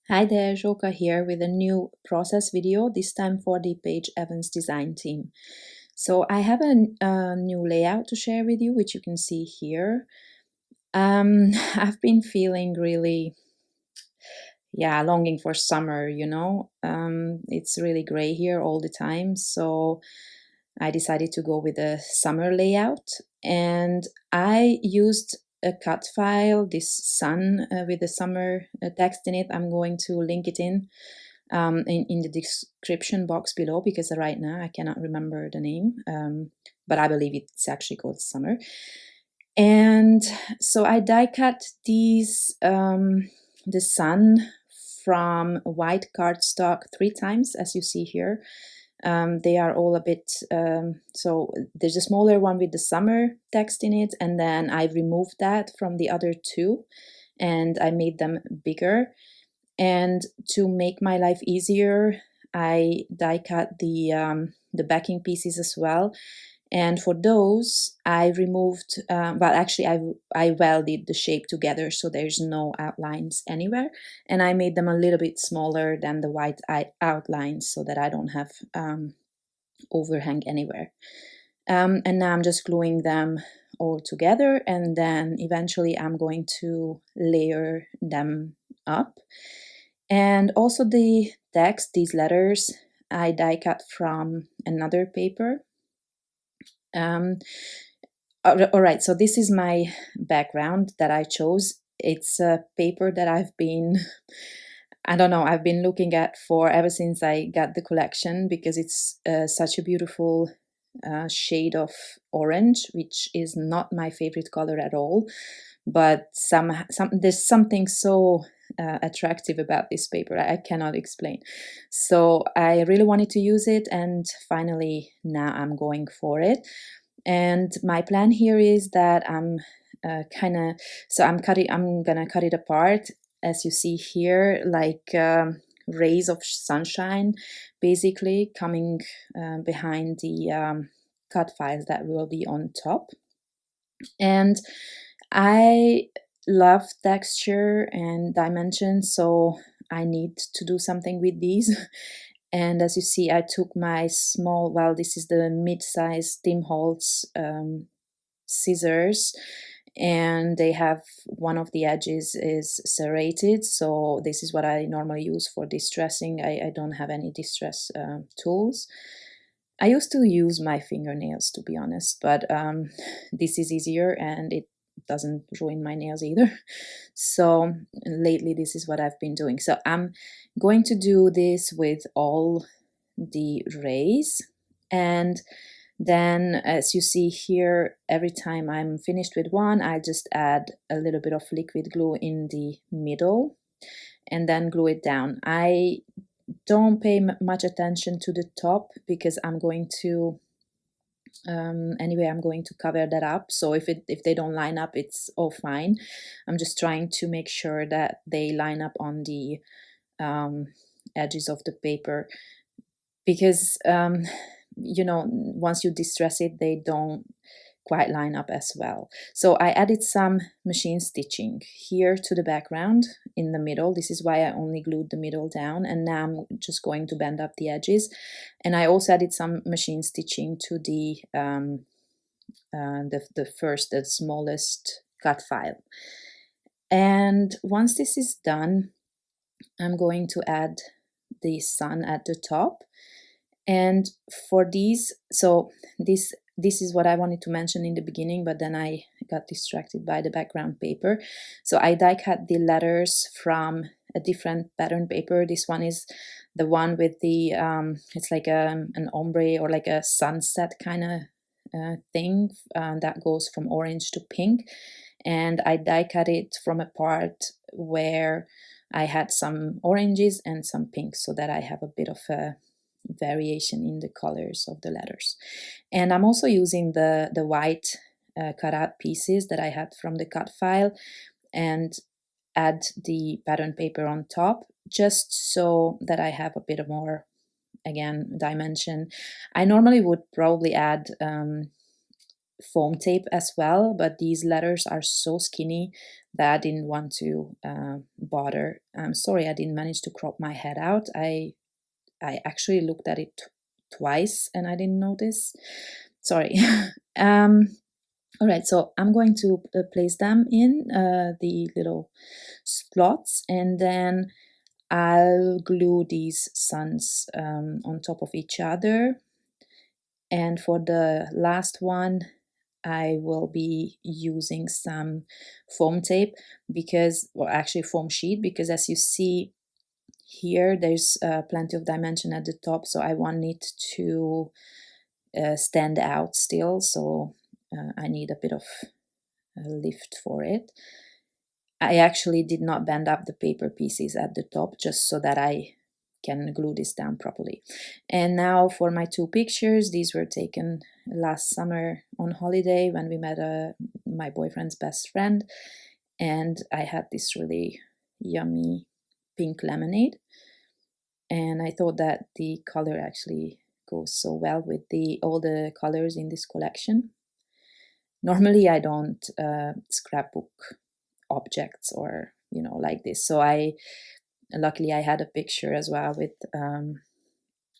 Hi there, Joka here with a new process video, this time for the Paige Evans design team. So I have a new layout to share with you, which you can see here. I've been feeling really, longing for summer, It's really gray here all the time, so I decided to go with a summer layout. And I used a cut file, this sun with the summer text in it. I'm going to link it in the description box below because right now I cannot remember the name, but I believe it's actually called Summer. And so I die cut these the sun from white cardstock 3 times, as you see here. They are all a bit, so there's a smaller one with the summer text in it, and then I removed that from the other two and I made them bigger. And to make my life easier, I die cut the backing pieces as well. And for those, I removed, I welded the shape together so there's no outlines anywhere. And I made them a little bit smaller than the white outlines so that I don't have overhang anywhere. And now I'm just gluing them all together, and then eventually I'm going to layer them up. And also the text, these letters, I die cut from another paper. All right, so this is my background that I chose. It's a paper that I've been looking at for ever since I got the collection, because it's such a beautiful shade of orange, which is not my favorite color at all. But there's something so attractive about this paper I cannot explain. So I really wanted to use it, and finally now I'm going for it. And my plan here is that I'm gonna cut it apart, as you see here, like rays of sunshine basically coming behind the cut files that will be on top. And I love texture and dimension, so I need to do something with these. And as you see, I took my small, this is the mid-size Tim Holtz scissors, and they have one of the edges is serrated, so this is what I normally use for distressing. I don't have any distress tools. I used to use my fingernails, to be honest, but this is easier and it doesn't ruin my nails either. So lately this is what I've been doing. So I'm going to do this with all the rays, and then as you see here, every time I'm finished with one, I just add a little bit of liquid glue in the middle and then glue it down. I don't pay much attention to the top because I'm going to I'm going to cover that up. So if they don't line up, it's all fine. I'm just trying to make sure that they line up on the edges of the paper, because once you distress it, they don't quite line up as well. So I added some machine stitching here to the background in the middle. This is why I only glued the middle down, and now I'm just going to bend up the edges. And I also added some machine stitching to the smallest cut file. And once this is done, I'm going to add the sun at the top. And for these, so this is what I wanted to mention in the beginning, but then I got distracted by the background paper. So I die cut the letters from a different pattern paper. This one is the one with the it's like an ombre or like a sunset kind of thing that goes from orange to pink. And I die cut it from a part where I had some oranges and some pinks, so that I have a bit of a variation in the colors of the letters. And I'm also using the white cut out pieces that I had from the cut file and add the pattern paper on top, just so that I have a bit of more, again, dimension. I normally would probably add foam tape as well, but these letters are so skinny that I didn't want to bother. I'm sorry I didn't manage to crop my head out. I actually looked at it twice and I didn't notice. Sorry. All right, so I'm going to place them in the little slots, and then I'll glue these suns on top of each other. And for the last one, I will be using some foam tape because, well, actually foam sheet, because as you see here, there's plenty of dimension at the top, so I want it to stand out still, so I need a bit of lift for it. I actually did not bend up the paper pieces at the top just so that I can glue this down properly. And now for my two pictures. These were taken last summer on holiday when we met my boyfriend's best friend, and I had this really yummy pink lemonade, and I thought that the color actually goes so well with all the colors in this collection. Normally I don't scrapbook objects or like this, so luckily I had a picture as well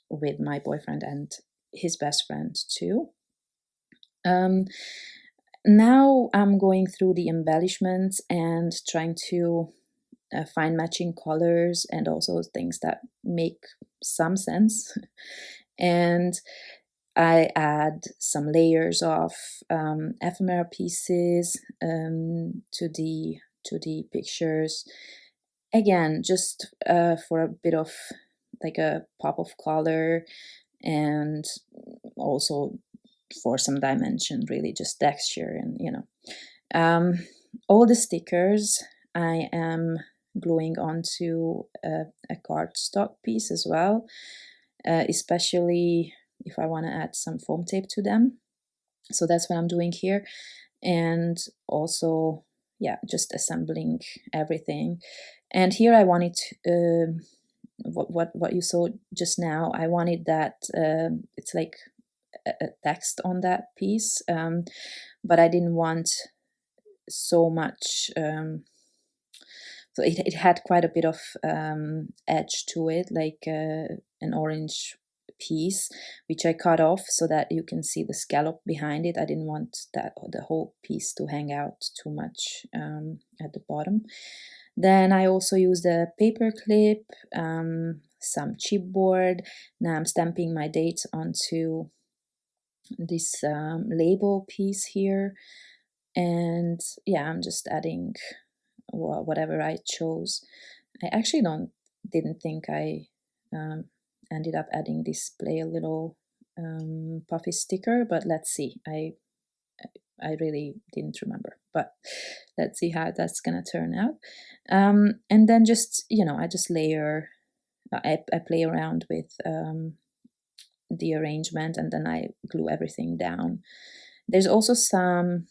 with my boyfriend and his best friend too. Now I'm going through the embellishments and trying to find matching colors and also things that make some sense. And I add some layers of ephemera pieces to the pictures. Again, just for a bit of like a pop of color, and also for some dimension, really just texture. And all the stickers I am gluing onto a cardstock piece as well, especially if I want to add some foam tape to them. So that's what I'm doing here. And also, yeah, just assembling everything. And here I wanted what you saw just now. I wanted that it's like a text on that piece, but I didn't want so much. So it had quite a bit of edge to it, like an orange piece, which I cut off so that you can see the scallop behind it. I didn't want the whole piece to hang out too much at the bottom. Then I also used a paper clip, some chipboard. Now I'm stamping my dates onto this label piece here, and yeah, I'm just adding whatever I chose. I actually didn't think I ended up adding this play a little puffy sticker, but let's see. I really didn't remember, but let's see how that's gonna turn out. And then just I just layer. I play around with the arrangement, and then I glue everything down. There's also some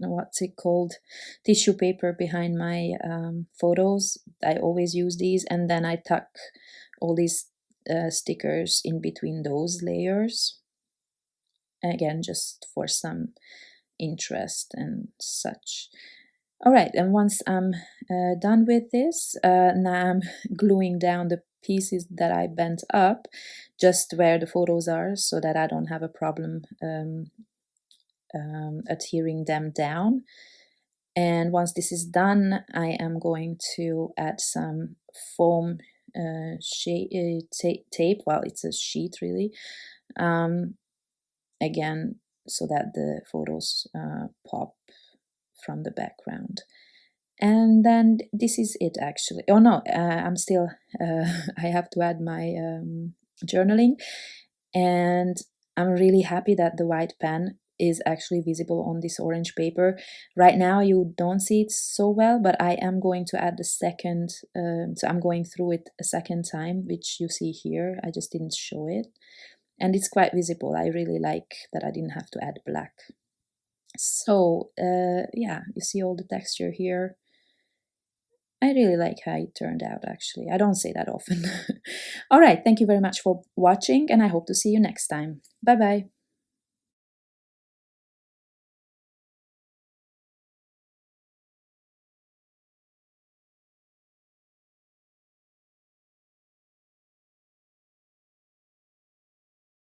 what's it called, tissue paper behind my photos. I always use these, and then I tuck all these stickers in between those layers, again just for some interest and such. All right, and once I'm done with this, now I'm gluing down the pieces that I bent up just where the photos are, so that I don't have a problem adhering them down. And once this is done, I am going to add some foam tape. Well, it's a sheet really, again, so that the photos pop from the background. And then this is it actually. Oh no, I'm still I have to add my journaling, and I'm really happy that the white pen is actually visible on this orange paper. Right now you don't see it so well, but I am going to add the second, so I'm going through it a second time, which you see here. I just didn't show it, and it's quite visible. I really like that I didn't have to add black. So yeah, you see all the texture here. I really like how it turned out, actually. I don't say that often. All right, thank you very much for watching, and I hope to see you next time. Bye-bye.